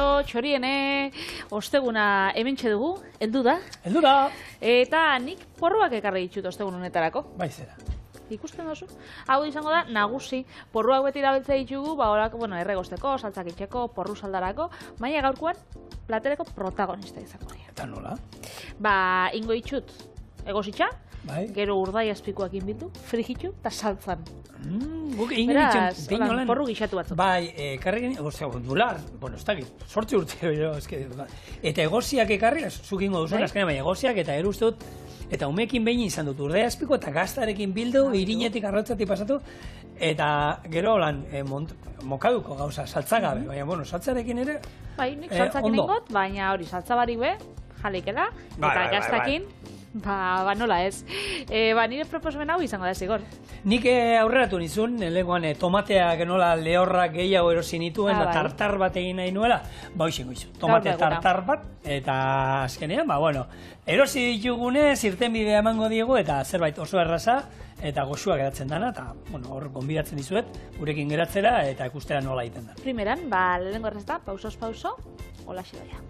kaixo, txoriene, osteguna hementxe dugu, heldu da. Heldu da. Eta nik porruak ekarri ditut ostegun honetarako. Bai zera. Ikusten duzu. Hau izango da, nagusi. Porruak beti erabiltze ditugu, erregosteko, saltzak itxeko, porru saldarako, baina gaurkoan platereko protagonista izango dira. Eta nola? Ingo ditut egositxa, bai. Gero urdai azpikoak bildu, frijitu eta saltzan. Guk egin ditzen, porru gixatu batzuk. Bai, ekarri dular, ez dakit, 8 urte, eta egosiak ekarri, zuk ingo duzun, azkenean, baina egosiak eta uste dut, eta umekin behin izan dut urdai azpiko eta gaztarekin bildu, irinetik arrautzatik pasatu, eta gero lan mokaduko gauza, saltzagabe, baina, saltzarekin ere, bai, nik saltzakin ingot, baina hori, saltzabarik be, jaleikela, eta gaztakin, nola ez. Nire proposamen hau izango da, Zigor. Nik aurreratu nizun, lehenkoan tomateak nola lehorrak gehiago erosi nituen, tartar bat egin nahi nuela, hoxengo izu, tomate tartar bat, eta azkenean, erosi ditugunez, irtenbidea emango diegu, eta zerbait oso erraza, eta goxua geratzen dana, eta hor gonbidatzen dizuet, gurekin geratzera, eta ikustera nola egiten da. Primeran, lehenengo errezta, pausoz pauso, hola xidoia.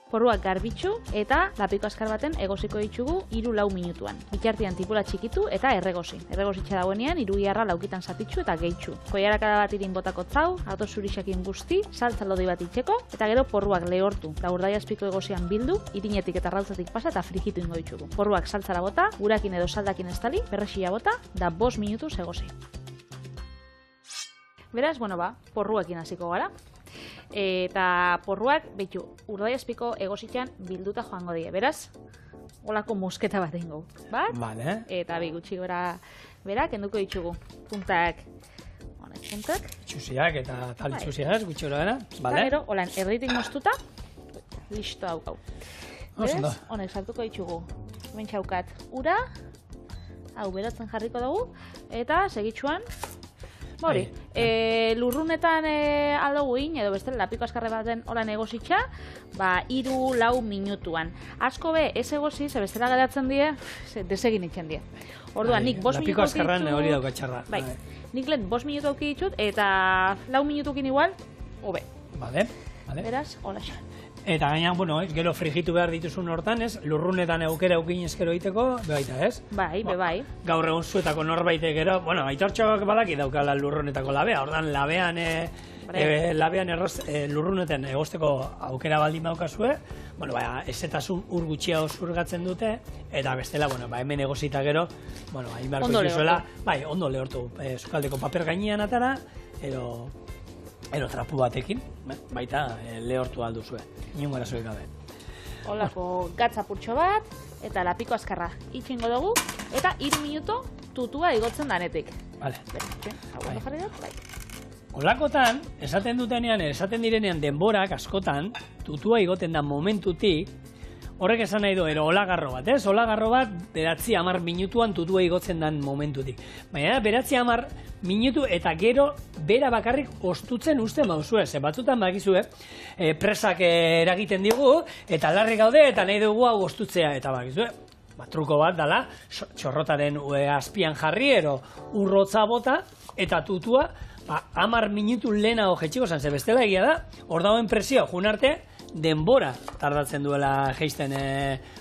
Porruak garbitzu eta lapiko azkar baten egosiko ditugu 3-4 minutuan. Bitartean tipula txikitu eta erregosi. Erregositxa dagoenean 3 jarra laukitan zatitzu eta gehitzu. Koiarakada bat irin botako tzau, ardo zurixakin guzti, saltza lodi bat itxeko, eta gero porruak lehortu. Da urdai azpiko egosian bildu, irinetik eta rautzatik pasa eta frijitu ingo ditugu. Porruak saltzara bota, urakin edo saldakin estali, berrexia bota, da 5 minutuz egosi. Beraz, porruakin hasiko gara. Eta porruak, behitu, urdai azpiko egositxan bilduta joango die. Beraz, holako mosketa bat ingo. Bat? Vale. Eta gutxi gora berak, enduko ditugu. Puntak, honek puntak. Itxusiak eta tal itxusiak, gutxi gora dena. Eta gero, holan, erditik moztuta, listo hau. Beraz, honek sartuko ditugu. Hemen txaukat ura, hau berotzen jarriko dugu, eta segitxuan, hori, lurrunetan aldugu edo bestela lapiko azkarre baten holan egositxa, 3-4 minutuan. Asko be, ez egosi, ze bestela geratzen die, desegin itxen die. Orduan, nik 5 minutu lapiko azkarran hori dauka txarra. Bai, nik lehen 5 minutu auki ditut, eta 4 minutukin igual, hobe. Bale. Beraz, hola xa. Eta gainan, gero frijitu behar dituzun hortan, ez? Lurrunetan eukera eukin ezkero iteko, bebaita, ez? Bai, bai. Gaur egun zuetako norbaitek gero, Aitortxoak balaki daukala lurrunetako labea, ordan labean lurruneten egosteko aukera baldin baukazue, ezetasun ur gutxiago zurgatzen dute, eta bestela, hemen egosita gero, inbarko ikuzuela, ondo lehortu, sukaldeko paper gainean atara, ero trapu batekin, baita lehortu alduzue, inungo erazuek gabe. Holako gatzapurtxo bat, eta lapiko azkarra itxingo dugu, eta 3 minuto tutua igotzen danetik. Vale. Bai. Holakotan, esaten direnean denborak askotan, tutua igoten da momentutik, horrek esan nahi du, olagarro bat, ez? Olagarro bat, 9-10 minutuan tutua igotzen den momentutik. Baina, 9-10 minutu eta gero bera bakarrik ostutzen usten bauzue. Ze batzutan bakizue, presak eragiten digu, eta larri gaude, eta nahi dugu hau ostutzea. Eta bakizue, truko bat dala, txorrotaren azpian jarri, urrotza bota, eta tutua, 10 minutu lehenago jetxiko zen, ze bestela egia da, hor dagoen presioa, jun arte, denbora tardatzen duela geisten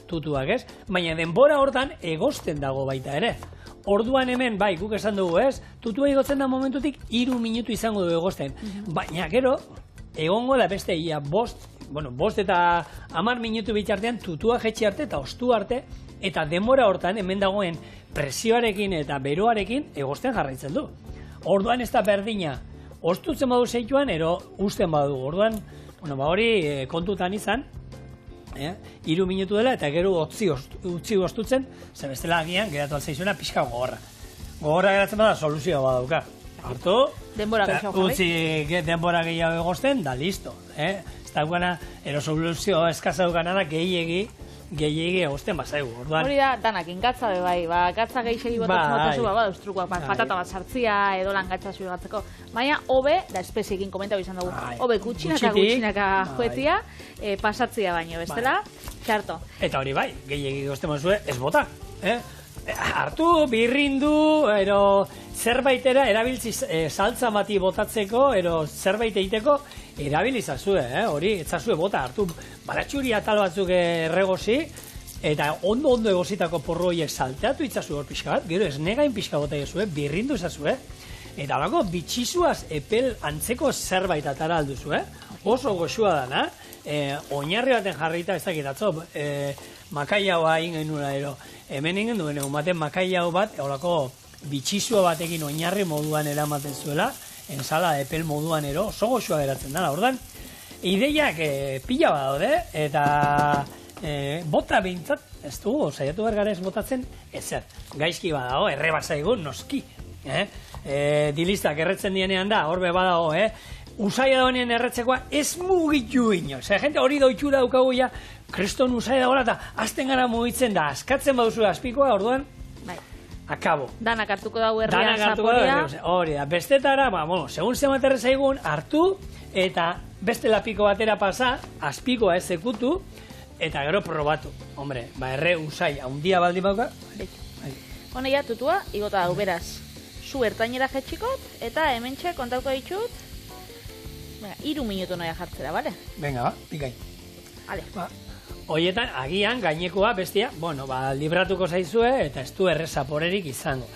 tutuak, ez? Baina denbora hortan egosten dago baita ere. Orduan hemen, guk esan dugu, ez? Tutua igotzen da momentutik 3 minutu izango du egosten. Baina gero, egongo da beste, bost eta 10 minutu bitartean tutua jetxi arte eta ostu arte, eta denbora hortan hemen dagoen presioarekin eta beroarekin egosten jarraitzen du. Orduan ez da berdina, ostutzen badu zeituan, usten badu. Orduan, hori kontutan izan, 3 minutu dela eta gero utzi ostutzen, ze bestela agian geratu altzaizuena pixka gogorra. Gogorra geratzen bada soluzioa badauka. Hartu, utzi denbora gehiago egosten, da listo. Ez daukana, soluzio eskasa daukana da gehiegi egosten bazaigu. Hori da, danakin, gatza be bai, gatza gehiagi botatzen botazu, trukoak, patata bat sartzia, edo lan gatza zuigatzeko. Baina, hobe, da espeziekin komentau izan dugu, hobe gutxinaka joetia, pasatzia baino, bestela, txarto. Eta hori bai, gehiegi egosten bazue, ez bota. hartu, birrindu, ero zerbaitera erabiltzi saltza bati botatzeko, ero zerbait egiteko, erabilizazue, hori, etzazue bota, hartu, baratxuri atal batzuk erregozi, eta ondo egozitako porro horiek salteatu itzazu hor pixka bat, gero ez negain pixka bota egizue, birrindu izazue, eta horako bitxizuaz epel antzeko zerbait atara alduzu, oso goxua dana, oinarri baten jarrita, ez dakit atzo, makaiaua ingen nuna ero, hemen ingen duen egumaten makaiau bat, horako bitxizua batekin oinarri moduan eramaten zuela, ensala epel moduan ero, oso goxua geratzen dara, ordan, ideiak pila badaude, eta bota behintzat, ez dugu, saiatu bergarez botatzen, ezer, gaizki badago, errebasaigu, noski, dilistak erretzen dienean da, horbe badago, usaia dagoenean erretzekoa ez mugitu inoz. Gente hori doitxura daukagu ja, kriston usaia dagoela eta azten gara mugitzen da, askatzen baduzu azpikoa, orduan, akabo. Danak hartuko dago herrian zaporia. Hori da, bestetara, segun zemat errezaigun, hartu eta beste lapiko batera pasa, azpikoa ez zekutu, eta gero probatu. Hombre, erre usai, haundia baldin bauka. Hone ja, tutua, igota dago, beraz. Zu ertainera jetxikot, eta hementxe kontauko ditut, 3 minutu noia jartzera, bale? Venga, pikai. Ale. Hoietan, agian, gainekoa, bestia, libratuko zaizue, eta ez du erre zaporerik izango.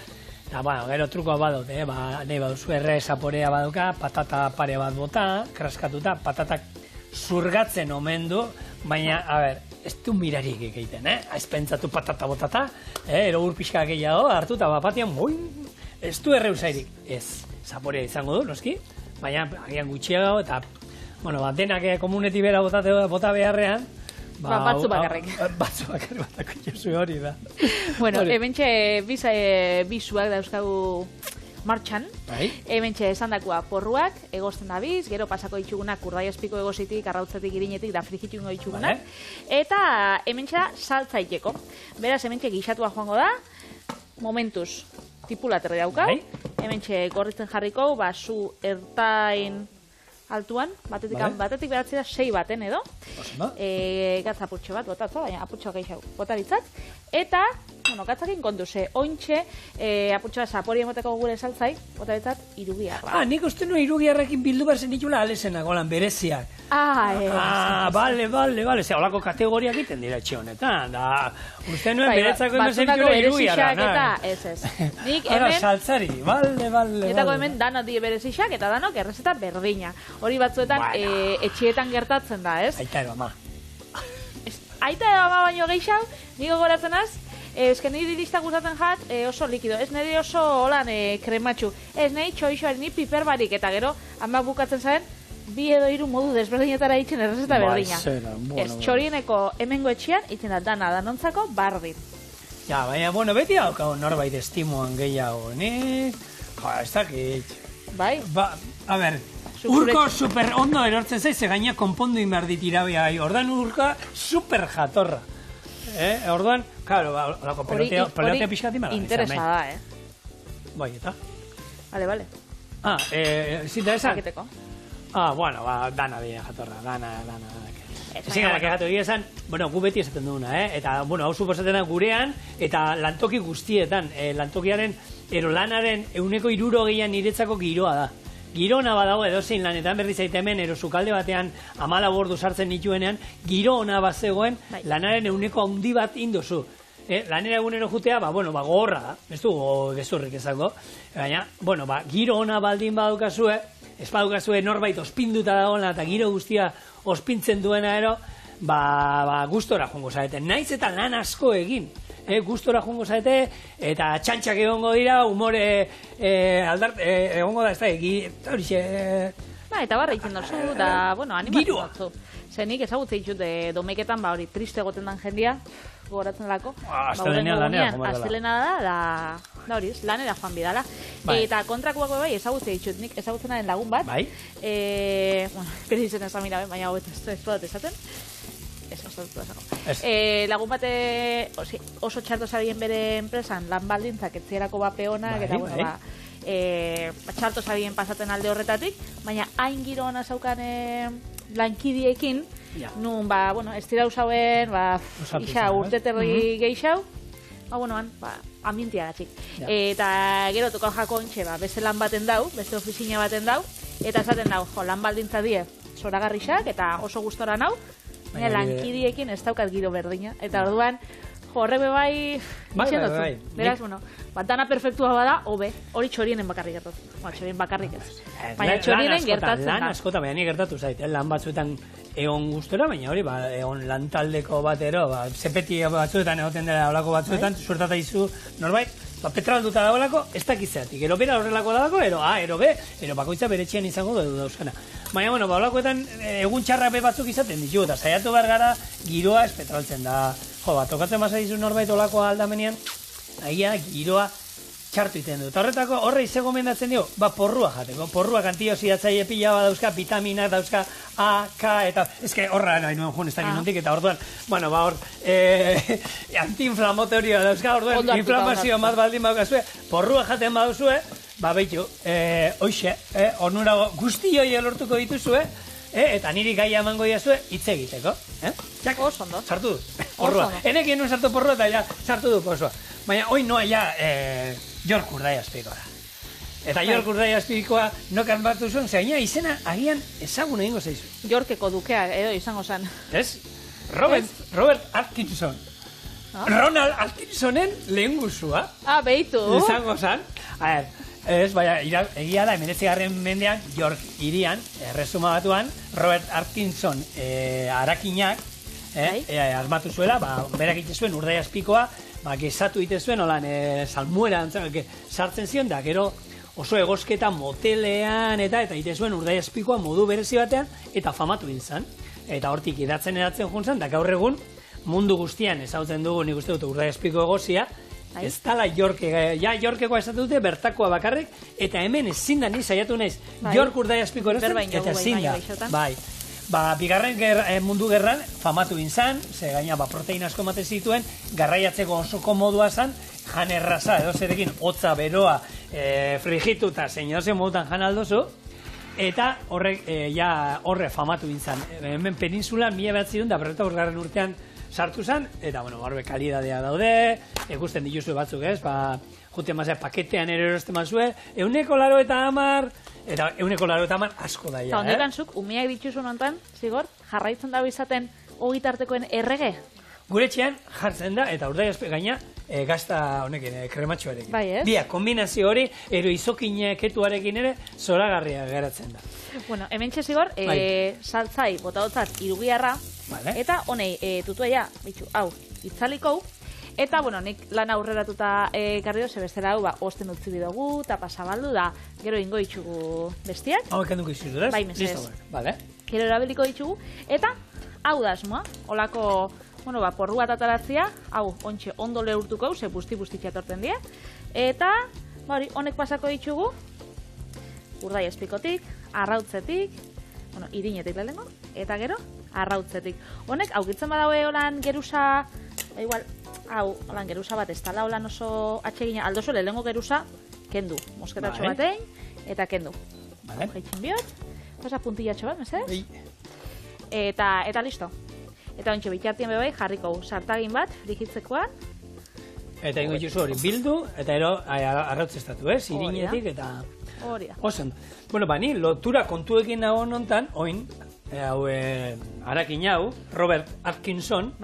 Eta, gero trukoa badute, nahi baduzu erre zaporea baduka, patata pare bat bota, kraskatuta, patatak zurgatzen omen du, baina, ez du mirarik egiten, ez pentsatu patata botata, ero urpixka gehiago, hartu eta bapatian, ez du erre usairik. Ez, zaporea izango du, noski? Baina, agian gutxiago, eta, denak komuneti bera bota beharrean, batzu bakarrik. Batzu bakarrik batako jesu hori da. Bueno, hementxe bizuak dauzkagu martxan. Hementxe esandakoa porruak, egozten da biz, gero pasako ditugunak urdai espiko egozitik, arrautzetik, irinetik, da frigitu ingo ditugunak. Eta hementxe da saltzaiteko. Beraz, hementxe gixatua joango da, momentuz, tipulaterri daukau. Hementxe gorritzen jarriko, zu ertain altuan, batetik beratzea 6 baten edo. Gatza apurtxo bat, botatza, baina apurtxo gehiago botaritzat. Eta, gatzakin kontu ze, ointxe apurtxoa zaporien boteko gure saltzai, botaritzat irugiarra. Nik uste nuen irugiarrakin bildu behar zen ditula alesenak, holan, bereziak. Bale. Ze, holako kategoriak egiten dira etxe honetan. Uste nuen beretzako hemen zenitula irugiarra. Ez. Nik hemen... saltzari, bale. Etako hemen danok die berezixak eta danok errezeta berdina. Hori batzuetan etxietan gertatzen da, ez? Aita ero ama. Aita ero ama baino gehiago, niko goratzen az, ezken niri listak gustatzen jat oso likido, ez niri oso holan krematxu, ez niri txoixoari, niri piper barik, eta gero, ama bukatzen zaren, 2 edo 3 modu desberdinetara itzen errezeta berdina. Ez, txorieneko hemengo etxean, itzen da dana danontzako bardin. Ja, baina, beti hau norbait estimuan gehiago, nik, ez dakit. Bai? A ber, urko super ondo erortzen zaiz, gaina konpondu inbar ditirabia, ordan urka super jatorra. Orduan, claro, olako pelotea pixkati mara. Interesa da, Bai, eta? Vale. Zinta esan? Paketeko. Dana dira jatorra, dana. Ezin gara kegatu egia esan, gu beti esaten duguna, eta, hau suposatzen da gurean, eta lantoki guztietan, lantokiaren, lanaren 160 niretzako giroa da. Giro ona badago edozein lanetan, berriz aite hemen, sukalde batean 14 ordu sartzen nituenean, giro ona bazegoen, lanaren 100 handi bat indozu. Lanera egunero jutea, gogorra da, ez du gezurrik ezako, baina, giro ona baldin badukazue, ez badukazue norbait ospinduta dagoela eta giro guztia ospintzen duena ero, gustora jongo zaete. Naiz eta lan asko egin, gustora jongo zaete, eta txantxak egongo dira, humore egongo da, ez da, horixe... Eta barra itzen dozu, da, animatu batzu. Zenik ezagutzen ditut domeketan, hori triste goten dan jendia, gogoratzen lako. Astelena da, hori, lanera joan bidala. Eta kontrakoak bai ezagutzen ditut, nik ezagutzen lagun bat. Bai? Pero izen ez amira, baina ez dut esaten. Lagun bat oso txarto zabien bere enpresan lan baldintzak etzierako bape honak, eta txarto zabien pasaten alde horretatik, baina hain giro hona zaukan lankidiekin, nun, ez dira usauen, isa urteterri gehiago, ambientia gatxik. Eta gero toko jako ontxe, beste lan baten dau, beste ofizina baten dau, eta esaten dau, lan baldintza die, zoragarrixak, eta oso gustora nau, lankidiekin ez daukat giro berdina. Eta orduan, horre bebai itxendotzu. Beraz, dana perfektua bada, hobe, hori txorienen bakarrik gertatu. Txorien bakarrik ez. Baina txorienen gertatzen da. Lan askotan, baina gertatu zait, lan batzuetan egon gustora, baina hori, egon lan taldeko batero, zepeti batzuetan egoten dela olako batzuetan, suertata izu, norbait, petralduta dagoelako, ez dakitzeatik. Ero bera horrelako dago, ero be, ero bakoitza bere txian izango dauzkana. Baina, olakoetan egun txarrape batzuk izaten ditugu, eta saiatu behar gara, giroa ez petraltzen da. Tokatzen basa dizu norbait olakoa aldamenean, agia giroa txartu iten du. Eta horretako horre ize gomendatzen dio, porrua jateko. Porruak antioxidatzaile pila bat dauzka, vitaminak dauzka A, K, eta ezke horra nahi nuen jun ez dakit nondik, eta orduan, hor, antiinflamatoria dauzka, orduan, inflamazio mat baldin baukazue, porrua jaten baduzue, behitu, hoxe, onura guztioi elortuko dituzue, eta niri gaia emango diazue hitz egiteko. Oso ondo. Sartu du, porrua. Enekin nuen sartu porrua eta ja sartu du porrua. Baina, hoi noa ja York Urdaiazpikoa da. Eta York Urdaiazpikoa nokan bat duzuen, zeina izena agian ezagun egingo zaizu. Yorkeko dukea edo izango zen. Ez? Robert Atkinson. Ronald Atkinsonen lehen guzua. Behitu. Izango zen. Ez, egia da, 19. mendean, York hirian, erresuma batuan, Robert Atkinson arakinak asmatu zuela, berak ite zuen Urdaiazpikoa, gezatu ite zuen, holan, salmuera sartzen zion, da, gero oso egosketa motelean, eta ite zuen Urdaiazpikoa modu berezi batean, eta famatu inzan. Eta hortik edatzen juntzan, da gaur egun, mundu guztian ezagutzen dugu, nik uste dut Urdaiazpiko egozia, ez tala Yorkekoa esatu dute, bertakoa bakarrik, eta hemen ezin da ni saiatu naiz York Urdaiazpiko erosten, eta ezin da. Bigarren mundu gerran famatu inzan, ze gaina proteina asko ematen zituen, garraiatzeko osoko modua zan, jan erraza, edo zerekin, hotza, beroa, frigituta, zein edo zen modutan jan aldozu, eta horre famatu inzan. Hemen peninsulan 1940 urtean sartu zen, eta, barbe, kalidadea daude, ikusten dituzu batzuk, ez, jute mazea paketean ere erosten mazue, 180, eta 180 asko daia, Eta hondekan zuk, umeak dituzun hontan, zigor, jarraitzen dago izaten ogitartekoen errege? Gure txean jartzen da, eta Urdaiazpiko gaina, gazta honekin, krematxoarekin. Bai, ez? Dia, kombinazio hori, ero izokin ketuarekin ere, zoragarria geratzen da. Bueno, hemen txezigor, saltzai, botadotzat, irugiarra, eta honei, tutuaia, hau, itzaliko, eta, nik lan aurreratuta garri doze bestera hau, osten utzi bidogu, eta pasabaldu da, gero ingo itxugu bestiak. Hau ekan duko izutu, ez? Bai, mesez. Vale. Gero erabeliko itxugu, eta, hau da asmoa, holako, porru bat ataratzia, hau, ontxe, ondo lehurtuko, ze busti-bustitxea torten die, eta, honek pasako ditugu, Urdaiazpikotik, arrautzetik, irinetik lehenengo, eta gero, arrautzetik. Honek, aukitzen badaue holan geruza, igual, holan geruza bat ez tala holan oso atsegina, aldozo lehenengo geruza, kendu, mosketatxo batein, eta kendu. Jaitxin bihot, pasa puntillatxo bat, mesez? Eta listo. Eta ontxe, bitartien bebai jarriko sartagin bat, frigitzekoan. Eta ingo dituzu hori bildu, eta ero arrautzestatu, ez? Irinetik eta... Hori da. Ozen. Ni lotura kontuekin dago nontan, oin, harakin hau, Robert Atkinson,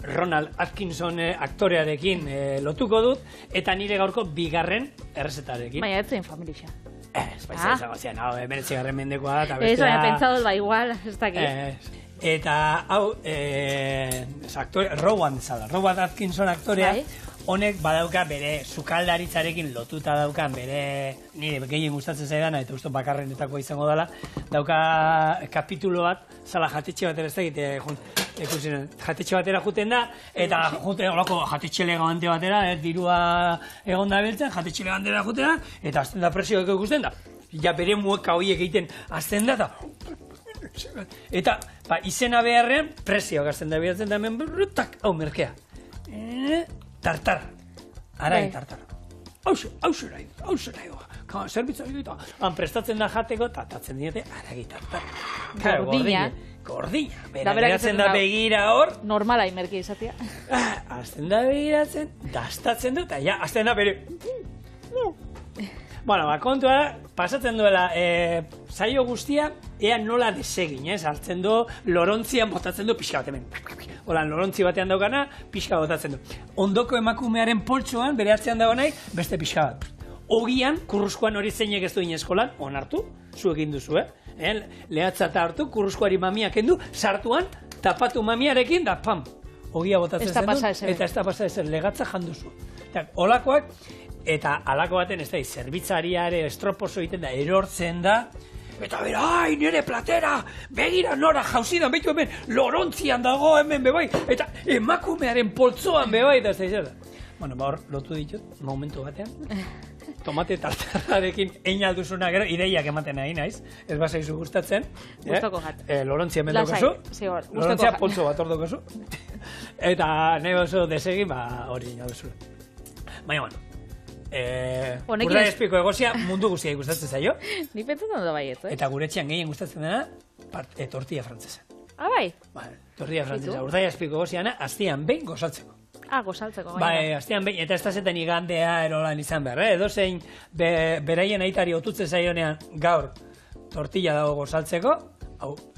Ronald Atkinson aktorearekin lotuko dut, eta nire gaurko bigarren errezetarekin. Baina ez zein familia. Ez, baina zago zian, hau, 19. mendekoa da, eta bestea... Ez, baina pentsatu igual, ez dakit. Eta, hau, Robert Atkinson aktorea, honek badauka bere sukaldaritzarekin lotuta daukan bere, nire gehien gustatzen zaidana, eta uste bakarrenetako izango dela, dauka kapitulo bat, zala jatetxe batera ez dakit, jatetxe batera juten da, eta jute horako jatetxe legante batera, dirua egon da beltzen, jatetxe legantera juten da, eta azten da presioak ikusten da. Ja bere mueka horiek egiten azten da, eta izena beharrean presioak azten da behatzen da hemen brutak, hau merkea. Tartar, arain tartar. Hauze nahi, zerbitza egiten. Han prestatzen da jateko, eta tatzen diete, aragi tartar. Gordina. gordina. Beratzen da begira hor. Normala imerki izatea. Azten da begiratzen, dastatzen du, eta ja, azten da bere... Bueno, kontua, pasatzen duela, saio guztia, ea nola desegin, hartzen du, lorontzian botatzen du pixka bat hemen. Hola, lorontzi batean daukana, pixka botatzen du. Ondoko emakumearen poltsoan, bere atzean dago nahi, beste pixka bat. Ogian, kurruskoan hori zeinek ez du eskolan, onartu, zuekin duzu, lehatzata hartu, kurruskoari mamia kendu, sartuan, tapatu mamiarekin, da pam, ogia botatzen zen du, eta ez da pasa ezer, legatza janduzu. Olakoak, eta alako baten, ez da, zerbitzariare estroposo egiten da, erortzen da, eta bera, ai, nire platera, begira nora jauzidan, behitu hemen, lorontzian dago hemen bebai, eta emakumearen poltzoan bebai, eta ez da izan da. Bueno, hor, lotu ditut, momentu batean, tomate tartararekin egin alduzuna gero, ideiak ematen nahi naiz, ez bazaizu gustatzen. Gustoko jat. Lorontzia hemen daukazu, lorontzia poltzo bat hor daukazu, eta nahi oso desegin, hori egin alduzuna. Baina, bueno, Urdai espiko egozia mundu guztia gustatzen zaio. Ni pentsatzen da baiet, Eta gure etxean gehien gustatzen dena, tortilla frantzesa. Bai? Tortilla frantzesa. Urdai espiko egoziana, astean behin gozaltzeko. Gozaltzeko. Bai, astean behin, eta ez da zetan igandea erolan izan behar, edozein beraien aitari otutzen zaionean gaur tortilla dago gozaltzeko,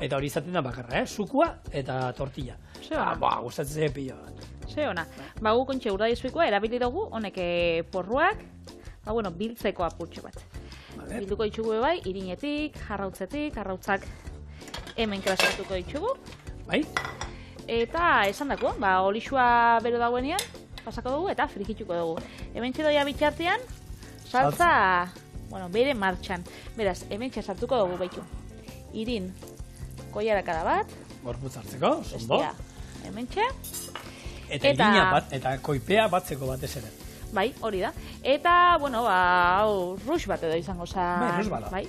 eta hori izaten da bakarra, sukua eta tortilla. Gustatzen zaio pila bat. Ze ona. Gu kontxe Urdai espikoa erabili dugu, honek porruak, biltzeko apurtxo bat. Bilduko ditugu bai, irinetik, arrautzetik, arrautzak hemen klasatuko ditugu. Bai? Eta esan dako, olixua bero dagoenean, pasako dugu eta frikituko dugu. Hemen txedoia bitxartean, saltza, bere martxan. Beraz, hemen sartuko dugu behitu. Irin, koiarakada bat. Gorputz hartzeko, zondo. Hemen txe. Eta irina bat, eta koipea batzeko batez ere. Bai, hori da. Eta, rush bat edo izango zan. Bai, rush bala. Bai.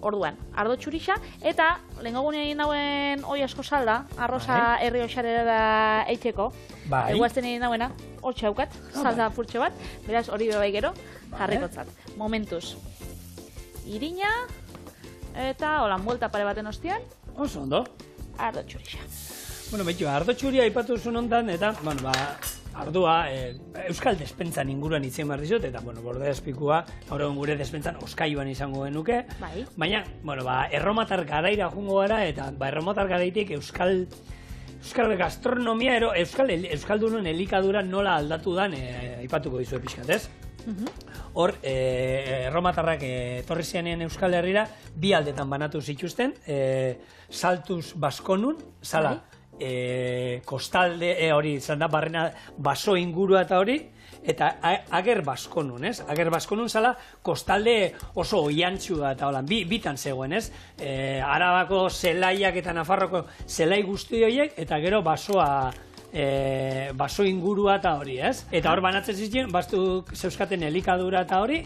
Orduan, ardo txurixa, eta lehengogunean nauen oi asko salda, arroza herri oxarera da eiteko. Bai. Eguazten egin nauena, hor txaukat, salda furtxe bat, beraz hori bebai gero, jarrikotzat. Momentuz. Irina, eta holan buelta pare baten ostian. Oso ondo. Ardo txurixa. Beitu, ardo txuria ipatu zuen ontan, eta, ardua, euskal despentzan inguruan itzen behar dizut, eta, Urdai espikua, gaur egun gure despentzan oskailuan izango genuke. Bai. Baina, erromatar garaira jungo gara, eta, erromatar garaitik euskal gastronomia, euskaldunon elikadura nola aldatu dan, ipatuko dizu pixkat, ez? Hor, erromatarrak etorri zianean Euskal Herrira, bi aldetan banatu zituzten, Saltuz Baskonun, zala, kostalde, hori, izan da, barrena, baso ingurua eta hori, eta Ager Baskonun, ez? Ager Baskonun zala, kostalde oso oiantxua eta holan, bitan zegoen, ez? Arabako zelaiak eta Nafarroko zelai guzti horiek, eta gero baso ingurua eta hori, ez? Eta hor banatzen zizien, bastuk zeuskaten elikadura eta hori,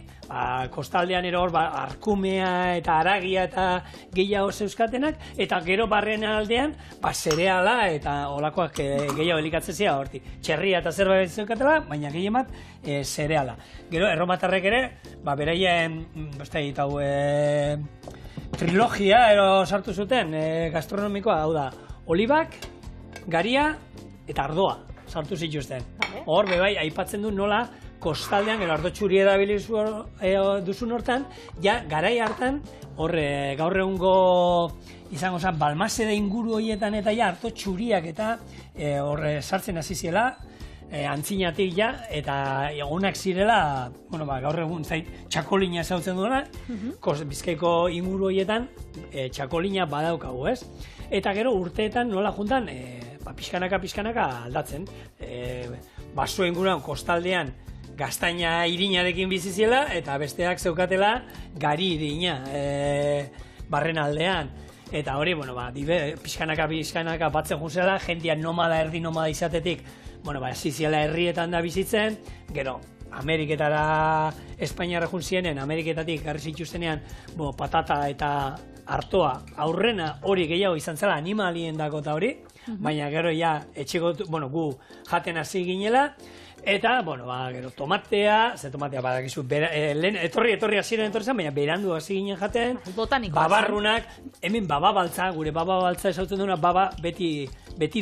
kostaldean ero hor arkumea eta aragia eta gehiago zeuskatenak, eta gero barren aldean, zereala eta olakoak gehiago elikatzen zira horti. Txerria eta zerbait zeukatela, baina gehien bat zereala. Gero, erromatarrek ere, beraien, trilogia sartu zuten gastronomikoa, hau da, olibak, garia, eta ardoa sartu zituzten. Hor, bebai, aipatzen du nola kostaldean, gero ardo txuri edabili duzun hortan, ja, garai hartan, hor, gaur egungo izango zen, Balmaseda inguru horietan eta ja, ardo txuriak eta hor sartzen hasi ziela, antzinatik ja, eta egunak zirela, gaur egun zait, txakolina ezautzen duena, Bizkaiko inguru horietan, txakolina badaukagu, ez? Eta gero urteetan nola juntan, pixkanaka aldatzen. Baso inguruan kostaldean gaztaina irinarekin biziziela, eta besteak zeukatela gari irina barren aldean. Eta hori, pixkanaka batzen juzela, jentia nomada, erdi nomada izatetik, ziziela herrietan da bizitzen, gero, Ameriketara Espainiarra jun zienen, Ameriketatik garri zituztenean patata eta hartoa, aurrena hori gehiago izan zela animalien dako eta hori, baina gero ja etxeko, bueno, gu jaten hasi ginela, eta, bueno, gero tomatea, ze tomatea badakizu, lehen etorri hasieran etorri zen, baina berandu hasi ginen jaten, babarrunak, hemen baba baltza, gure baba baltza esautzen duna, baba beti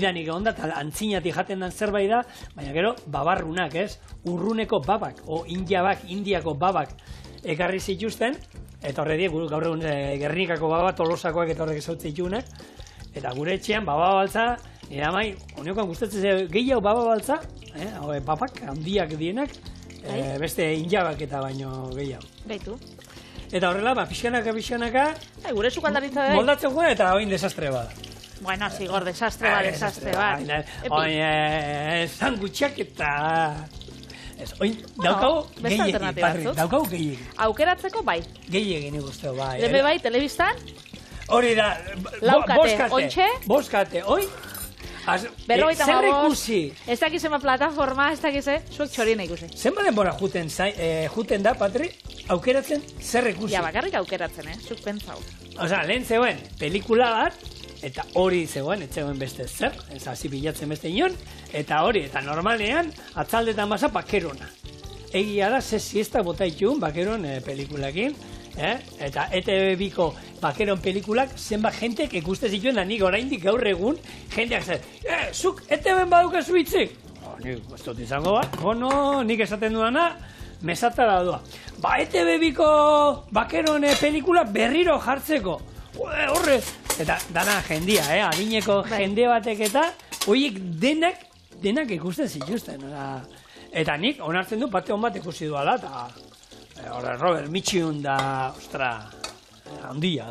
danik egon da, eta antzinatik jaten den zerbait da, baina gero babarrunak, ez? Urruneko babak, o indiako babak ekarri zituzten, eta horre gaur egun Gernikako baba, Tolosakoak eta horrek esautzen ditugunak, eta gure etxean baba baltza, nire amai, honeokan gustatzen gehiago baba baltza, babak, handiak dienak, beste indiabak eta baino gehiago. Gaitu. Eta horrela, pixkanaka, gure sukaldaritza da. Moldatzen joan eta oin desastre bada. Bueno, zigor, desastre bat. Zangutxak eta... Daukagu gehiagin. Aukeratzeko bai. Gehiagin ikusten bai. Lebe bai, telebistan? Hori da, boskate, oi? Berrogeita zer ikusi? Ez dakiz ema plataforma, ez dakiz, zuek txorien ikusi. Zenba denbora juten da, Patri, aukeratzen zer ikusi? Ja, bakarrik aukeratzen, zuk pentsau. Osa, lehen zegoen pelikula bat, eta hori zegoen, ez zegoen beste zer, ez hasi bilatzen beste inon, eta hori, eta normalean, atzaldetan basa bakerona. Egia da, siesta bota itxun bakeron pelikulakin, eta ETV-biko bakeron pelikulak zenbat jentek ikusten zituen da nik oraindik gaur egun jenteak zer, zuk ETV-en badukazu hitzik? Nik ez dut izango bat, nik esaten duana, mesata da doa. ETV-biko bakeron pelikula berriro jartzeko, horre, eta dana jendia, adineko jende batek eta horiek denak ikusten zituzten. Eta nik onartzen du pate hon bat ikusi duala, eta Robert Mitchum da, ostra, handia.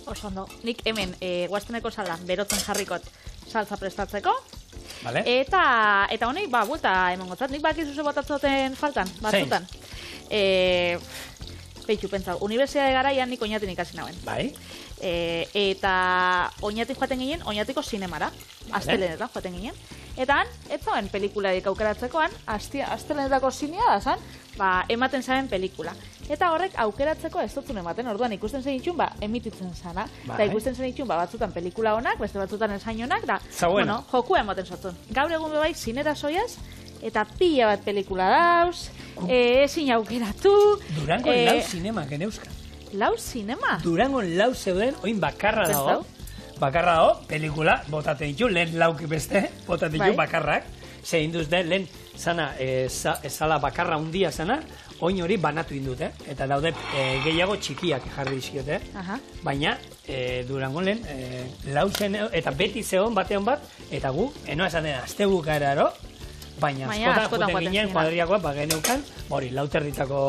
Oso ondo, nik hemen guazteneko sala berotzen jarrikot saltza prestatzeko. Vale. Eta honek, buelta eman gotzat, nik bakizu ze botatzoten faltan, batzutan. Peitxu, pentsau, unibertsitate garaian nik oinatin ikasi nauen. Bai. Eta oinatik joaten ginen, oinatiko zinemara. Astelenetan joaten ginen. Eta han, ez zauen pelikularik aukeratzekoan, astelenetako zinea da zan, ematen zaren pelikula. Eta horrek aukeratzeko ez dutzen ematen, orduan ikusten zen itxun, emititzen zana. Eta ikusten zen itxun, batzutan pelikula honak, beste batzutan esain honak, da, bueno, jokua ematen zotzen. Gaur egun bebai, zinera soiaz, eta pila bat pelikula dauz, ezin aukeratu. Durango lau zinema, geneuzka. Lau zinema? Durango lau zeuden, oin bakarra dago. Bakarra dago, pelikula, botaten ditu, lehen lauk beste, botaten ditu bakarrak. Zein duz den, lehen zana, ezala bakarra hundia zana, oin hori banatu indut, eta daude gehiago txikiak jarri dizkiot, baina Durango lehen lau zen, eta beti zegoen batean bat, eta gu, enoa esan den, azte bukaeraro, baina askotan juten ginen, kuadriakoa, geneukan, hori, lauterditako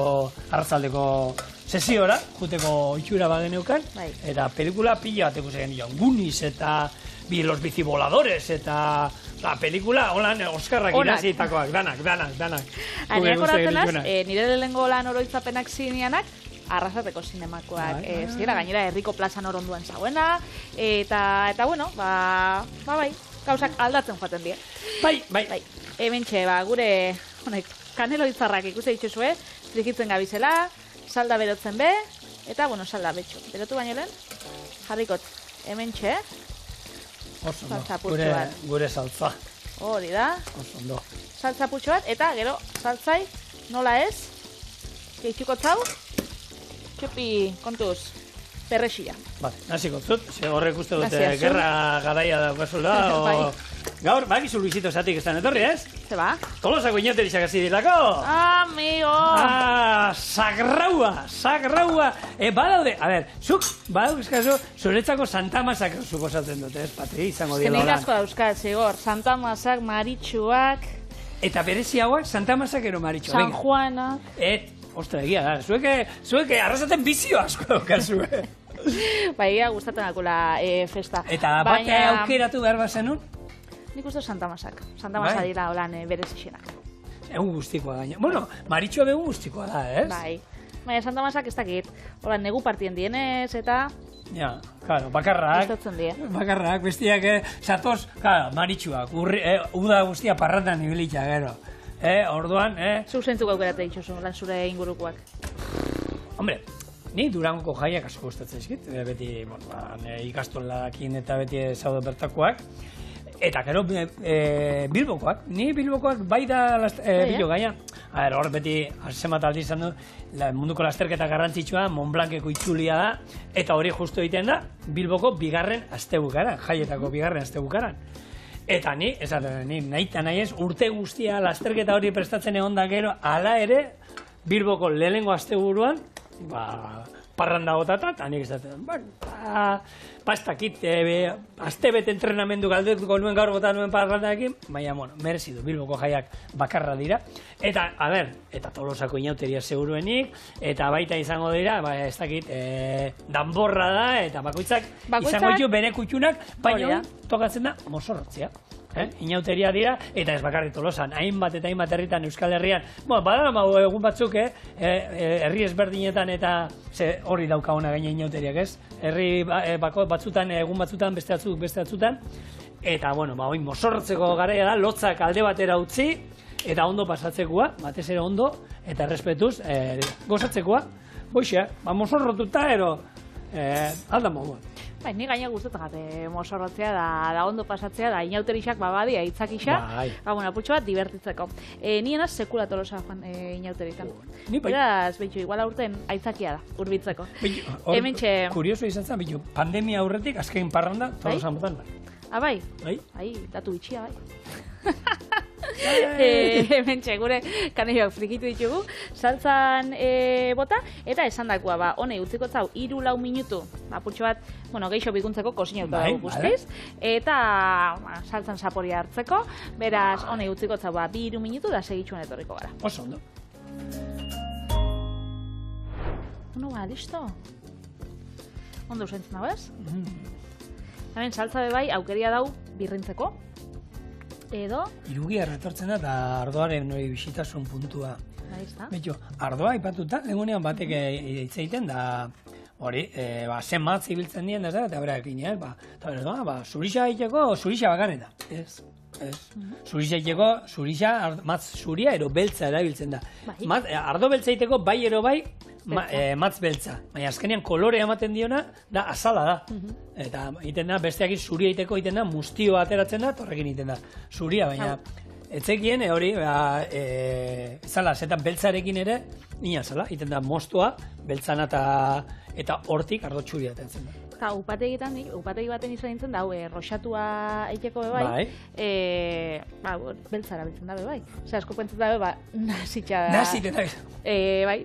arrazaldeko sesiora, juteko itxura bageneukan, eta pelikula pila bat ikusten genioan, Goonies eta Los Bicivoladores, eta pelikula, holan, Oskarrak irazitakoak, danak. Haineak horatzen nire lehengo lan oroitzapenak zineanak, arrasateko zinemakoak, zira, gainera herriko plazan oronduan zauena, eta bueno, bai, gauzak aldatzen joaten die. Bai. Hementxe, gure, kanelo itzarrak ikuste dituzue, frikitzen gabizela, salda berotzen be, eta, bueno, salda betxu. Berotu baino lehen, jarrikot, hementxe, saltza putxo bat. Gure saltza. Hori da. Oso ondo. Saltza putxo bat, eta gero, saltzai, nola ez, gehiuko zau, txupi kontuz, perrexia. Bale, naziko zut, horrek uste dute gerra garaia daukazula, gaur, bakizu Luisito esatik estan etorri, ez? Zeba? Tolosako inoterizak hasi dilako! Amigo! Sagraua! Badaude, a ber, zuk, badauk eskazu, zuretzako Santa Masak suposatzen dute, ez, Patri, izango dira horan. Zenik asko dauzkat, zigor, Santa Masak, Maritxuak... Eta berezi hauak, Santa Masak ero Maritxuak. San Juanak... Ostra, egia da, zueke arrasaten bizio asko daukazu, Bai, gustatzen akula festa. Eta bate aukeratu behar bazenun? Nik uste Santa Masak. Santa Masak dira holan berezixenak. Egun guztikoa gaina. Bueno, Maritxua begun guztikoa da, ez? Bai. Baina Santa Masak ez dakit. Holan negu partien dienez eta... Ja, claro, bakarrak. Gustatzen die. Bakarrak, bestiak, satoz, claro, Maritxuak. Uda guztia parratan ibilitza, gero. Orduan, Zuk zentzuk aukerate ditxosu, lan zure ingurukoak. Hombre, Ni Durangoko jaiak asko gustatzen zaizkit, beti ikastolakin eta beti zaude bertakoak. Eta gero Bilbokoak, ni Bilbokoak bai da bilo gaina. Hor beti, zenbat aldi izan du, munduko lasterketa garrantzitsua, Montblanceko itzulia da, eta hori justu egiten da, Bilboko bigarren astebukaran, jaietako bigarren astebukaran. Eta ni, esaten, ni nahi eta nahi ez, urte guztia lasterketa hori prestatzen egon da gero, hala ere, Bilboko lehenengo asteburuan, parranda gotata, eta nik esaten, ez dakit, astebete entrenamendu galdetuko nuen gaur gota nuen parrandaekin, baina, merezidu, Bilboko jaiak bakarra dira. Eta, eta Tolosako inauteria seguruenik, eta baita izango dira, ez dakit, danborra da, eta bakoitzak izango ditu bere kutxunak, baina tokatzen da mozorrotzea. Inauteria dira, eta ez bakarrik Tolosan, hainbat eta hainbat herritan Euskal Herrian. Badara egun batzuk, herri ezberdinetan eta hori dauka ona gaine inauteriak, ez? Herri batzutan, egun batzutan, beste batzutan. Eta, oin mozorrotzeko garaia da, lotzak alde batera utzi, eta ondo pasatzekoa, batez ere ondo, eta errespetuz, gozatzekoa. Boixe, mozorrotuta, alda moduan. Ni gaina gustatzen mozorrotzea da ondo pasatzea da inauterixak badia itzakisa, apurtxo bat divertitzeko. Nien az sekula Tolosa joan inauteritan. Beraz, behitxo, igual aurten aitzakia da, urbitzeko. Kurioso izan zen, pandemia aurretik azken parranda Tolosan botan da. Bai? Datu itxia, bai. Hementxe, gure kaneiak frikitu ditugu, saltzan bota, eta esan dakoa, hone utziko zau, 3-4 minutu, apurtxo bat, geixo bikuntzeko kosinauta dugu guztiz, eta saltzan saporia hartzeko, beraz, hone utziko zau, 2-3 minutu, da segitxuan etorriko gara. Oso ondo. Listo? Ondo usaintzen dago, ez? Hemen, saltza bebai, aukeria dau birrintzeko. Edo? Irugia erretortzen da, eta ardoaren hori bisitasun puntua. Betxo, ardoa ipatuta, legunean batek hitz egiten da, hori, zen matz ibiltzen dien, eta berakin, zurixa egiteko, zurixa bakarren da. Ez. Zurixa egiteko, matz zuria, ero beltza erabiltzen da. Ardo beltza egiteko, bai ero bai, matz beltza. Baina azkenean kolore ematen diona, da azala da. Eta egiten da, besteak zuria egiteko egiten da, mustioa ateratzen da, torrekin egiten da. Zuria, baina etzekien hori, zala, zetan beltzarekin ere, nina zala, egiten da moztua, beltzana eta hortik ardo txuria atentzen da. Eta upategi baten izan nintzen da, roxatua eiteko bebai, beltzara biltzen da bebai. Ose, asko pentzen da nasitxa da. Nasitxa da.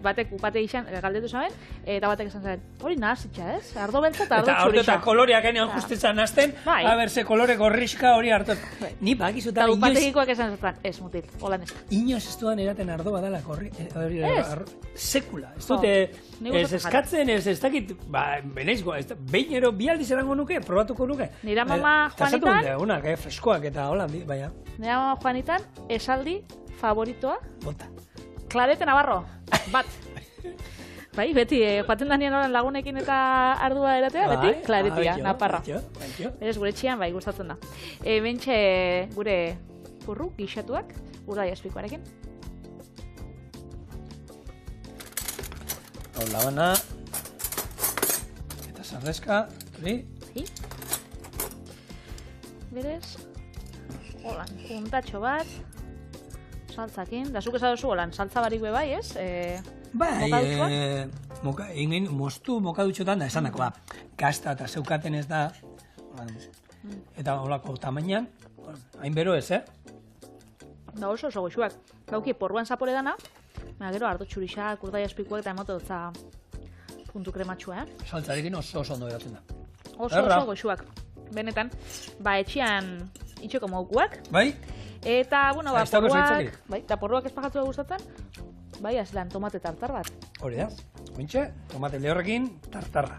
Batek upategi izan galdetu zaben, eta batek esan zaben, hori nasitxa, ez? Ardo beltza eta ardo txurixa. Eta koloreak enean justitzan nazten, haberse kolore gorriska hori hartu. Ni bakizuta inoiz... Eta upategikoak esan zaten, ez mutil, holan ez. Inoiz ez duan eraten ardo badala sekula. Ez dute, ez eskatzen, ez dakit, beneizko, behin ero bi aldiz erango nuke, probatuko nuke. Nira mama Juanitan... Tasatu unak, freskoak eta hola, baina. Nira mama Juanitan, esaldi favoritoa. Bota. Clarete Navarro, bat. Beti, joaten da nien lagunekin eta ardua eratea, beti, klaretia, naparra. Berez, gure txian, gustatzen da. Bentxe, gure purru, gixatuak, urdai azpikoarekin. Hau labana. Eta sardezka, hori. Berez, holan, puntatxo bat, saltzakin, da zuk esadozu holan, saltza barik bebai, ez? Moztu mokadutxotan da esan dakoa. Gazta eta zeukaten ez da, eta holako tamainan, hain bero ez, Da oso goxuak. Gauki, porruan zapore dana, gero ardo txurixak, urdai azpikuak eta emote dutza puntu krematxua, Saltzarekin oso ondo geratzen da. Oso goxuak. Benetan, etxian itxeko moguak. Bai? Eta, porruak... Eta porruak ez pajatzua gustatzen, azilan tomate tartar bat. Hori da. Ointxe, tomate lehorrekin tartarra.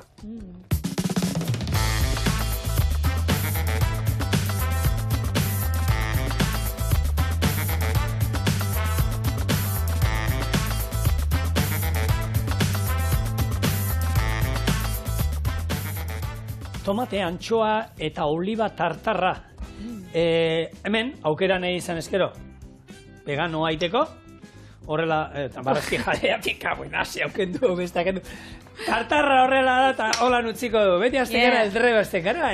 Tomate, antxoa eta oliba tartarra. Hemen, aukera nahi izan ezkero, vegano aiteko, horrela, eta barazki jarea pika, buena, hasi aukendu, beste aukendu. Tartarra horrela da, eta holan utziko du. Beti azten gara, eldre bazten gara,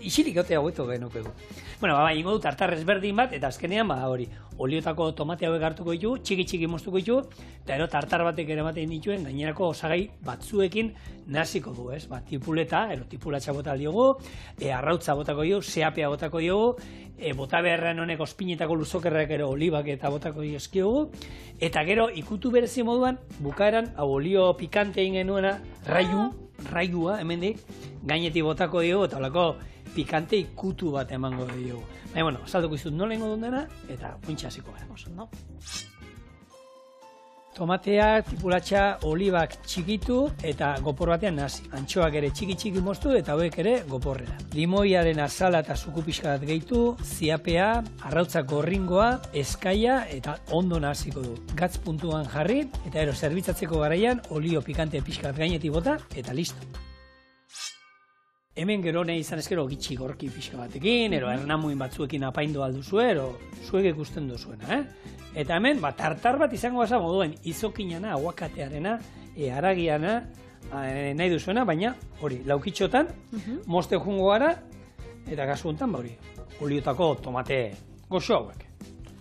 isirik gotea guetu genukegu. Bueno, ingo du tartar ezberdin bat, eta azkenean, hori, oliotako tomate hauek hartuko ditu, txiki moztuko ditu, eta ero tartar batek ere ematen dituen, gainerako osagai batzuekin naziko du, ez? Tipuleta, tipulatxa bota diogu, arrautza botako diogu, seapea botako diogu, bota beharrean honek ospinetako luzokerrak ero olibak eta botako diogu, eta gero ikutu berezi moduan, bukaeran, hau olio pikante egin genuena, raiua, hemendik, gainetik botako diogu, eta holako pikante ikutu bat emango diogu. Baina, bueno, salduko izut nola ingo dundena, eta puntxa hasiko gara. No? Tomateak, tipulatxa, olibak txikitu, eta gopor batean nazi. Antxoak ere txiki moztu, eta hauek ere goporrera. Limoiaren azala eta zuku pixka bat gehitu, ziapea, arrautza gorringoa, eskaia, eta ondo naziko du. Gatz puntuan jarri, eta ero zerbitzatzeko garaian, olio pikante pixka bat gainetik bota, eta listo. Hemen gero nahi izan ezkero gitxi gorki pixka batekin, ero ernamuin batzuekin apaindu alduzu, ero zuek ikusten duzuena, Eta hemen, tartar bat izango basa moduen izokinana, aguakatearena, haragiana, nahi duzuena, baina hori, laukitxotan, moste jungo gara, eta gazu honetan, hori, oliotako tomate goxo hauek.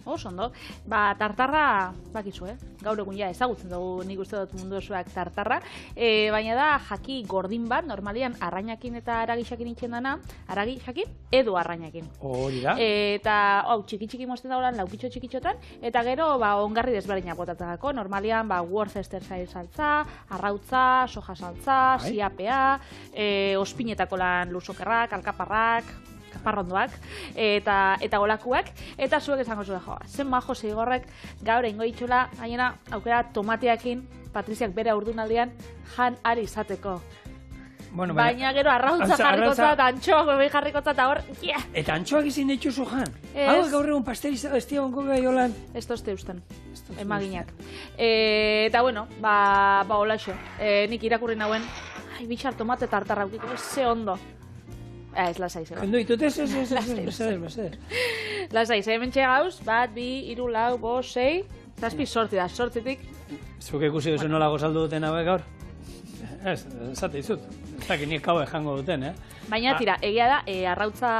Ondo. Tartarra, bakizu, gaur egun ja ezagutzen dugu nik uste dut mundu osoak tartarra, baina da jaki gordin bat, normalian arrainakin eta aragixakin itxen dana, aragixakin edo arrainakin. Hori da. Eta, txiki mozten dauran, laukitxo txikitxotan, eta gero, ongarri desberdinak botatzeko, normalian, Worcestershire saltza, arrautza, soja saltza, ziapea, ospinetako lan luzokerrak, alkaparrak, parrondoak, eta golakuak, eta zuek esango zuen joa. Zen majo zigorrek gaur eingo itxula, gainera aukera tomateakin, Patriziak bere aurdunaldian jan ari izateko. Baina gero arrautza jarrikotza eta antxoak bebai jarrikotza eta hor, Eta antxoak izin dituzu jan? Hau gaur egun pasterizado ez gongo gai holan? Ez tozte usten, emaginak. Eta bueno, hola xo, nik irakurri nauen, bitxar tomate tartarra aukiko, ze ondo. Ez, lasai, zego. Endo ditut, ez, mesedez. Lasai, hemen txegauz, 1, 2, 3, 4, 5, 6, zazpi sortzi da, sortzitik. Zuk ikusi duzu nola gozaldu duten hauek gaur? Ez, zate izut. Ez dakit nik hauek jango duten, Baina tira, egia da, arrautza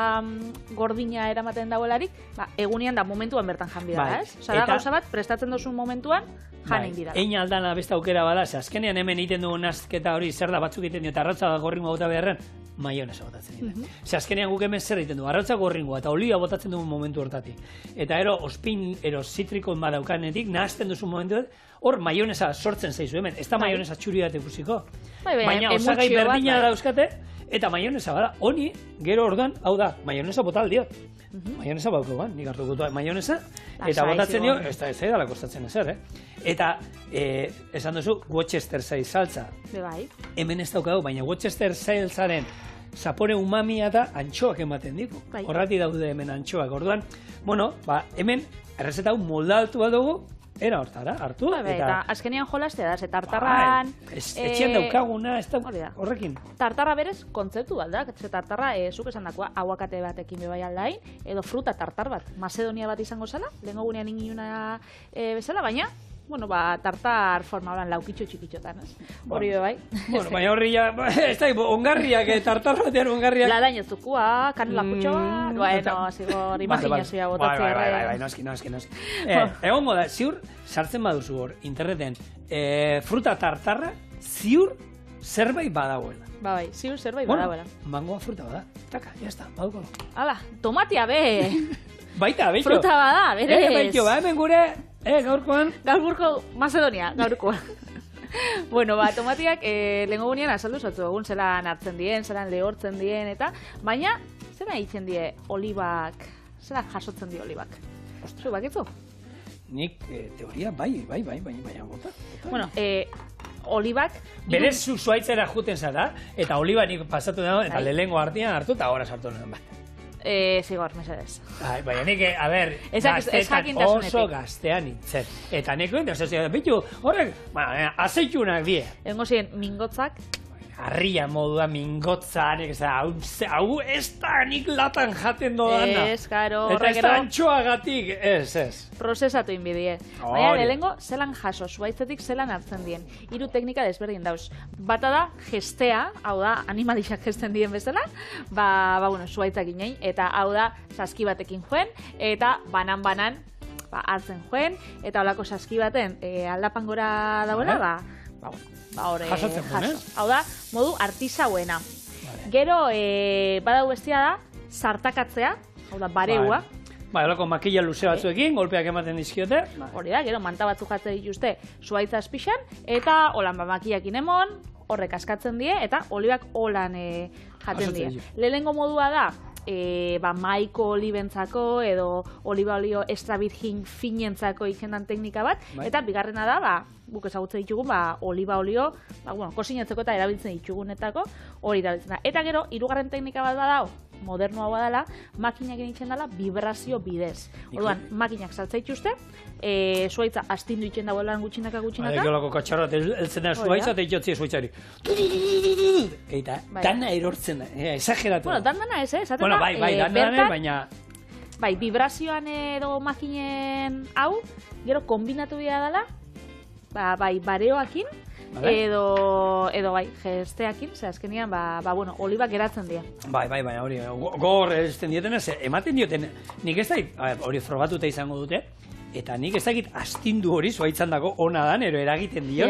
gordina eramaten dauelarik, egunean da momentuan bertan jan bidara, ez? Osa da gauza bat, prestatzen duzun momentuan, jan egin bidara. Ein aldana beste aukera bada, ze azkenean hemen egiten dugu nazketa hori zer da batzuk egiten dio, eta arrautza gorringoa bota beharren, maionesa botatzen dira. Ze azkenean guk hemen zer egiten dugu, arrautza gorringoa eta olioa botatzen dugu momentu hortatik. Eta ospin, zitrikon badaukanetik, nahazten duzu momentu hor maionesa sortzen zaizu hemen, ez da maionesa txuri bat ikusiko. Baina osagai berdina dauzkate, eta maionesa bada, honi, gero orduan, hau da, maionesa bota aldiot. Maionesa bauko ban, nik hartuko maionesa, eta botatzen dio, ez da edala kostatzen ezer, Eta, esan duzu, Worcestershire saltza. Hemen ez daukagu, baina Worcestershire saltzaren zapore umamia da antxoak ematen ditu. Horrati daude hemen antxoak. Orduan, hemen, errezeta hau moldaltu bat dugu, era hortara, hartu. Eta azkenean jolazte da, tartarran... Etxean daukaguna, ez da horrekin. Tartarra berez, kontzeptu bat da, tartarra, zuk esan dakoa, aguakate batekin bebai aldain, edo fruta tartar bat, Macedonia bat izango zela, lehenko gunean ingiuna bezala, baina, tartar forma horan laukitxo txikitxotan, ez? Hori bebai. Baina horri ja, ez da, ongarriak, tartar batean ongarriak. Ladainozukua, kanela kutxoa, bueno, zigor, imaginazioa botatzea. Bai, noski. Egongo da, ziur, sartzen baduzu hor, interneten, fruta tartarra, ziur, zerbait badagoela. Bai, ziur zerbait badagoela. Mangoa fruta bada, taka, jazta, baduko. Hala, tomatia be! Baita, beitxo. Fruta bada, berez. Beitxo, hemen gure, gaurkoan. Gaurko, Macedonia, gaurkoa. Bueno, tomatiak lehenko gunean azaldu zatu egun, zelan hartzen dien, zelan lehortzen dien, eta, baina, zera egiten die olibak, zera jasotzen die olibak. Zu, bakitzu? Nik, teoria, bai, baina bota. Bueno, olibak... Berez zuaitzera juten zara, eta oliba nik pasatu dago, eta lehenko artean hartu, eta ahora sartu nuen bat. Zigor, mesedez. Baina nik, a ber, gaztetan oso gaztean nintzen. Eta nik, bitu, horrek, azeitunak die. Egongo ziren, mingotzak, harria modua mingotzan, hau ez da nik latan jaten dodana. Ez, karo, eta ez da antxoagatik, ez. Prozesatu inbidie. Baina, lehengo, zelan jaso, zuaitzetik zelan hartzen dien. 3 teknika desberdin dauz. Bata da, gestea, hau da, animalixak gesten dien bezala, bueno, zuaitzak inen, eta hau da, saski batekin joen, eta banan, hartzen joen, eta holako saski baten aldapan gora dauela, horre jasotzen joen, Hau da, modu artisauena. Gero, badau bestia da, sartakatzea, hau da, bareua. Holako makila luze batzuekin, golpeak ematen dizkiote. Hori da, gero manta batzuk jatzen dituzte zuaitza azpixan, eta holan makiakin emon, horrek askatzen die, eta olibak holan jaten die. Lehenengo modua da, maiko olibentzako edo oliba olio extra virgin finentzako ikendan teknika bat, eta bigarrena da, guk ezagutzen ditugun, oliba olio, kosinatzeko eta erabiltzen ditugunetako hori erabiltzen da. Eta gero, 3. teknika bat badao, modernoa badala, makinak egiten dela vibrazio bidez. Orduan, makinak saltza dituzte, zuaitza astindu egiten dagoelan gutxinaka. Olako katxarra, eltzen da zuaitza, eta itxotzi zuaitzari. Eta, dana erortzen da, esageratu. Bueno, dana ez, esaten da, dana, baina... Bai, vibrazioan edo makinen hau, gero kombinatu bida dela, bai, bareoakin, edo gesteakin, azkenian, olibak geratzen dira. Bai, hori, gor ezten dieten ez, ematen dioten, nik ez dakit, hori frogatuta izango dute, eta nik ez dakit astindu hori zuaitzan dago ona dan, ero eragiten dio,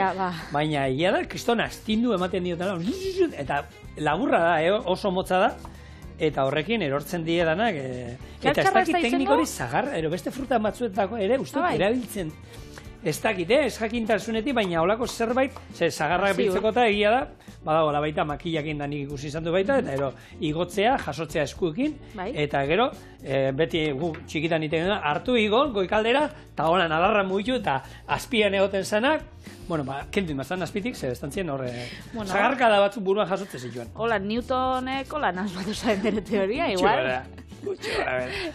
baina egia da, kriston astindu ematen diotela, eta laburra da, oso motza da, eta horrekin erortzen die danak, eta ez dakit teknik hori zagar, ero beste fruta batzuetako ere, uste erabiltzen. Ez dakit, ez jakintasunetik, baina holako zerbait, zagarrak biltzeko eta egia da, badagoela baita makillakin da nik ikusi izan du baita, eta gero igotzea, jasotzea eskuekin, eta gero, beti gu txikitan iten dena, hartu igon, goikaldera, eta holan adarra mugitu, eta azpian egoten zanak, kentu imazan azpitik, zer estantzien horre, zagarkada batzuk buruan jasotzen zituen. Hola, Newtonek, hola, nazbatu zaren bere teoria, igual.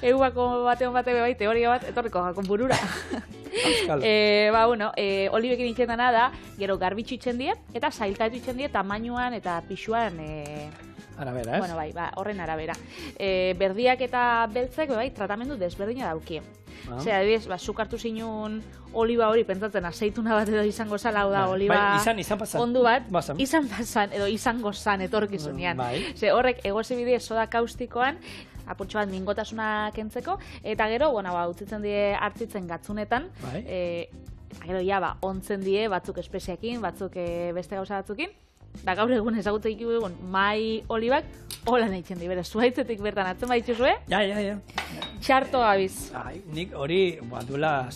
Eguako batean bai, teoria bat, etorriko jakon burura. Olibekin itxen dena da, gero garbitxu itxen die, eta zailtatu itxen die, tamainuan eta pixuan arabera, ez? Horren arabera. Berdiak eta beltzek, tratamendu desberdina daukie. Adibidez, zuk hartu zinun oliba hori, pentsatzen azeituna bat edo izango zala, hau da, oliba ondu bat, izan pasan, edo izango zan etorkizunean. Horrek, egozibide soda kaustikoan, apurtxo bat mingotasuna kentzeko, eta gero, utzitzen die hartzitzen gatzunetan, gero, ontzen die batzuk espeziakin, batzuk beste gauza batzukin, da gaur egun ezagutzen ditugu mai olibak, hola nahi txendi, bera, zuaitzetik bertan atzen baituzue? Ja. Txarto gabiz. Nik hori, duela,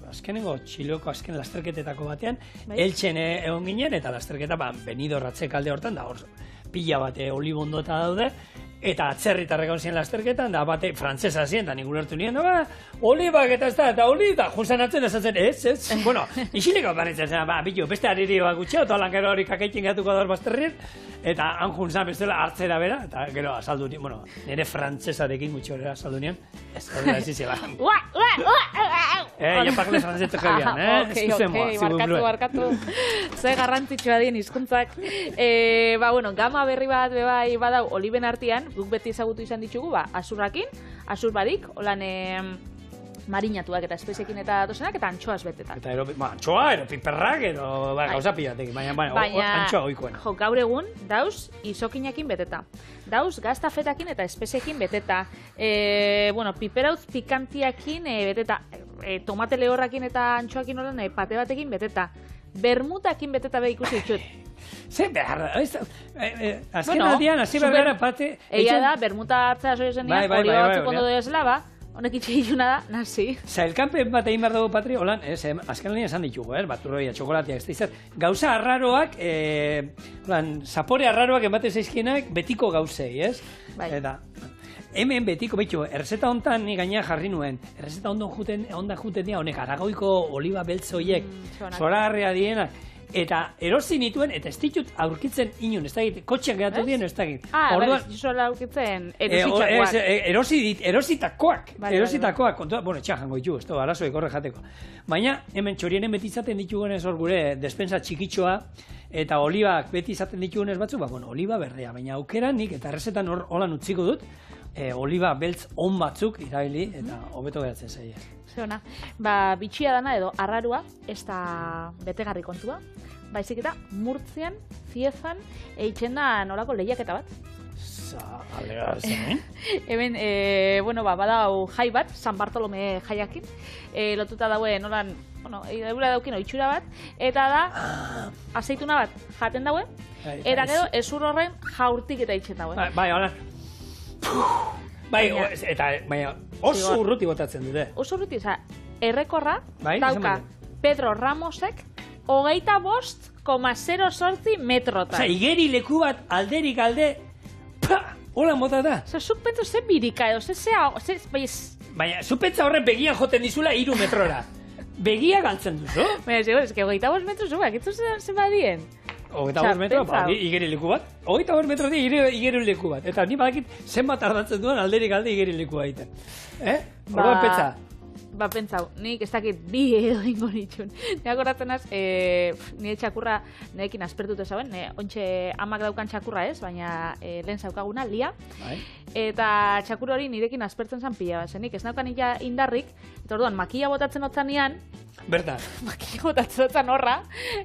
azkenengo txiloko azken lasterketetako batean, eltsen egon ginen, eta lasterketa, Benidorm Ratzekalde hortan, da hor, pila bate olibondota daude, eta atzerritarrek hau ziren lasterketan, da bate frantzesa ziren, da nik ulertu nien, olibak eta ez da, eta olibak, junzan atzen esatzen, ez, bueno, isileko baritzen zen, bitu, beste hariri bat gutxeo, eta lan gero hori kakeitzen gatuko daur bazterrien, eta han junzan bestela hartzera bera, eta gero azaldu nien, bueno, nire frantzesarekin gutxo hori azaldu nien, ez hori da zizela. Japakle frantzetu jabian, eskuzen moa, barkatu, ze garrantzitsua dien hizkuntzak. Gama berri bat bebai badau oliben artean, guk beti ezagutu izan ditugu, azurrakin, azur badik, holan marinatuak eta espeziekin eta dozenak, eta antxoaz betetak. Eta antxoa, piperrak, gauza pilatekin, baina antxoa oikoen. Gaur egun, dauz, izokinakin beteta. Dauz, gaztafetakin eta espeziekin beteta. Piperauz pikantiakin beteta. Tomate lehorrakin eta antxoakin holan pate batekin beteta. Bermutakin beteta be ikusi ditut. Zer behar da, azken aldian, hasi behar pate... Egia da, bermuta hartzea soio zen dian, hori batzuk ondo dezela, honek itxegituna da, nazi. Zailkanpen bat egin behar dugu, Patri, holan, azken aldian esan ditugu, baturroia, txokolatiak, ez da izan, gauza arraroak, zapore arraroak ematen zaizkienak betiko gauzei, ez? Eta... Hemen betiko, errezeta hontan ni gaina jarri nuen, errezeta ondan juten dira, honek aragoiko oliba beltz horiek, zoragarria dienak, eta erosi nituen, eta ez ditut aurkitzen inun, ez dakit, kotxean geratu dien, ez dakit. Berez, izola aurkitzen erositxakoak. Erositakoak, Vale. bueno, txajango ditu, ez da, arazoek horre jateko. Baina, hemen txorienen beti izaten ditugunez hor gure despensa txikitxoa, eta olibak beti izaten ditugunez batzuk, oliba berdea, baina aukera nik, eta errezetan holan utziko dut, oliba beltz on batzuk irabili, eta hobeto geratzen zaie. Zeona, bitxia dana edo arrarua, ez da betegarri kontua, baizik eta Murtzian, Ziezan, eitzen da nolako lehiaketa bat. Alega, zen, Hemen, badau jai bat, San Bartolome jaiakin, lotuta dauen nolan, eura daukin oitxura bat, eta da, azeituna bat jaten daue, eta gero ezur horren jaurtik eta eitzen daue. Bai, hola. Baina oso urruti botatzen dute. Oso urruti, errekorra dauka Pedro Ramosek 25,08 metrotan. Igeri leku bat alderik alde, hola mota da. Zuk pentsu ze birika edo, Baina, zu pentsa horren begia joten dizula 3 metrora. Begia galtzen duzu? Baina, ez que 25 metro zuak, ez zen badien. 25 metro, igeri leku bat. 25 metro di igeri leku bat. Eta ni badakit zenbat tardatzen duen alderik alde igeri leku egiten. Horban pentsa. Pentsau, nik ez dakit bi edo ingo nitxun. Nik akordatzen az, nire txakurra nerekin aspertute zauen, ontxe amak daukan txakurra ez, baina lehen zaukaguna, lia. Eta txakur hori nirekin aspertzen zan pila bat, nik ez naukan indarrik, eta orduan, makilla botatzen otzanean, Berta. Makilla botatzen otzan horra,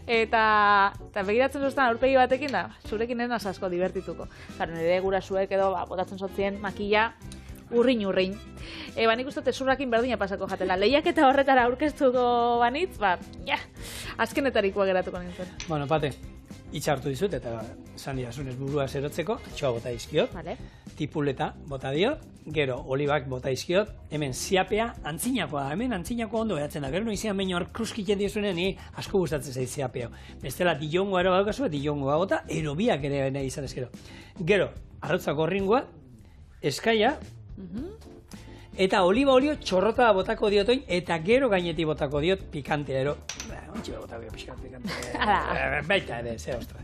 eta begiratzen zuztan aurpegi batekin da, zurekin ez asko divertituko. Claro, nire gurasuek edo botatzen zotzien makilla urrin. Nik uste tezurrakin berdina pasako jatela. Lehiaketa horretara aurkeztuko banitz, azkenetarikoa geratuko nintzen. Bueno, Pate, itxartu dizut, eta zan dirasunez burua zerotzeko, atxoa bota izkiot, tipuleta bota diot, gero olibak bota izkiot, hemen ziapea antzinakoa, hemen antzinakoa ondo geratzen da, gero noizean baino arkruzkitzen diezunen, ni asko gustatzen zait ziapeo. Bestela dillongoa ero badaukazu, dillongoa bota, erobiak ere nahi izan ezkero. Gero, arrotza gorringoa, eskaia, eta oliba olio txorrota botako diotoin, eta gero gainetik botako diot pikantea ero. Ontsi botako diot pikantea. Baita ere, ze ostra.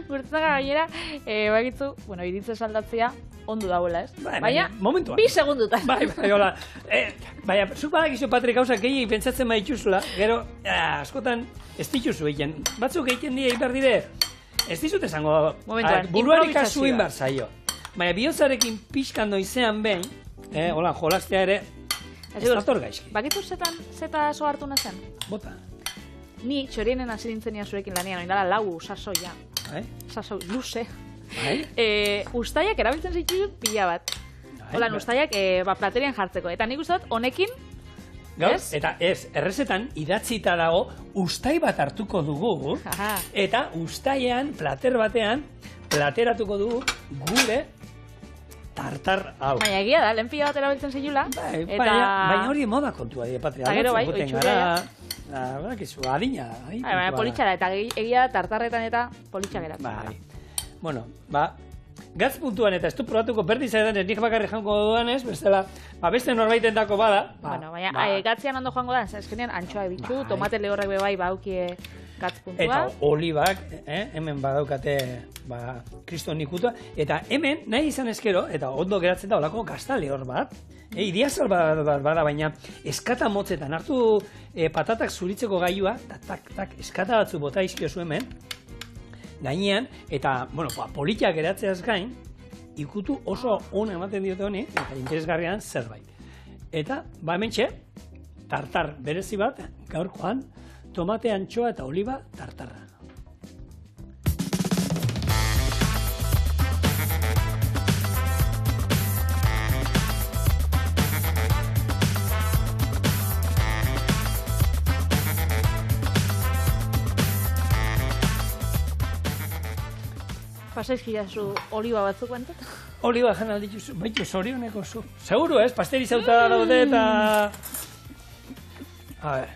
Gurtzaka gainera, bagitzu, iritze saldatzea ondo dauela, ez? Baina, momentuan. 2 segundutan. Bai, hola. Baina, zuk badakizu, Patrik, gauzak gehiagik pentsatzen badituzula, gero, askotan ez dituzu egiten. Batzuk egiten dira hiper dire, ez dizut esango, buruari kasu inbar zaio. Baina, bihotzarekin pixkan noizean behin, hola, jolastea ere, ez dator gaizki. Bakitu zeta so hartu nazen? Bota. Ni txorienen hasi nintzenia zurekin lanian, oindala 4 sasoia. Sasoi, luze. Ustaiak erabiltzen zitut pila bat. Hola, ustaiak platerian jartzeko. Eta nik uste dut, honekin, eta ez, errezetan idatzita dago, ustai bat hartuko dugu, eta ustaian, plater batean, plateratuko dugu gure tartar hau. Baina egia da, lehen pila bat erabiltzen zilula. Baina hori moda kontua dira, Patria. Eta gero bai, oitxurea. Adina. Baina politxara, eta egia tartarretan eta politxa geratzen. Bai. Bueno, gatz puntuan eta ez du probatuko berdi zaidan ez nik bakarri jango dudanez, bestela, beste norbaiten dako bada. Bueno, baina gatzian ondo joango da, eskenean antxoa bitxu, tomate lehorrek bebai baukie gatz puntua. Eta olibak, hemen badaukate kriston nikutua, eta hemen nahi izan ezkero, eta ondo geratzen da olako gazta lehor bat, idiazal bada, baina eskata motzetan hartu patatak zuritzeko gailua, tak, eskata batzu bota izkiozu hemen, gainean, eta, politak geratzeaz gain, ikutu oso ona ematen diote honi, eta interesgarrian zerbait. Eta, hementxe, tartar berezi bat, gaurkoan, tomate, antxoa eta oliba tartarra. Pasaizkiazu oliba batzuk bantat? Oliba jan aldituzu, baitu zorioneko zu. Seguru ez, pasterizauta daude eta... A ver.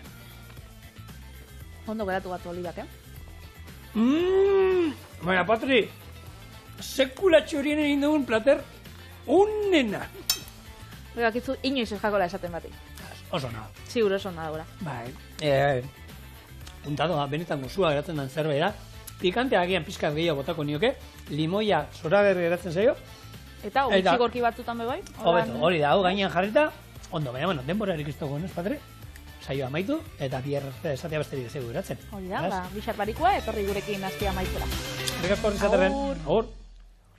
Ondo geratu bat olibak, Baina, Patri, sekula txorien egin dugun plater unena. Bakitzu, inoiz ez jakola esaten bati. Oso nahi. Sigur oso nahi gora. Bai, puntadoa, benetan gozua geratzen den zerbait da. Pikantea agian pizkat gehiago botako nioke, limoia zoragarri geratzen zaio. Eta utxigorki batzutan bebai? Hobeto, hori da, hau gainean jarrita, ondo, baina, bueno, denborarik ez dago, ez, padre? Saio amaitu, eta bihar esatea besterik ez geratzen. Hori da, bixar barikua, etorri gurekin astia amaitzera. Eskerrik asko, Rizaterren. Agur.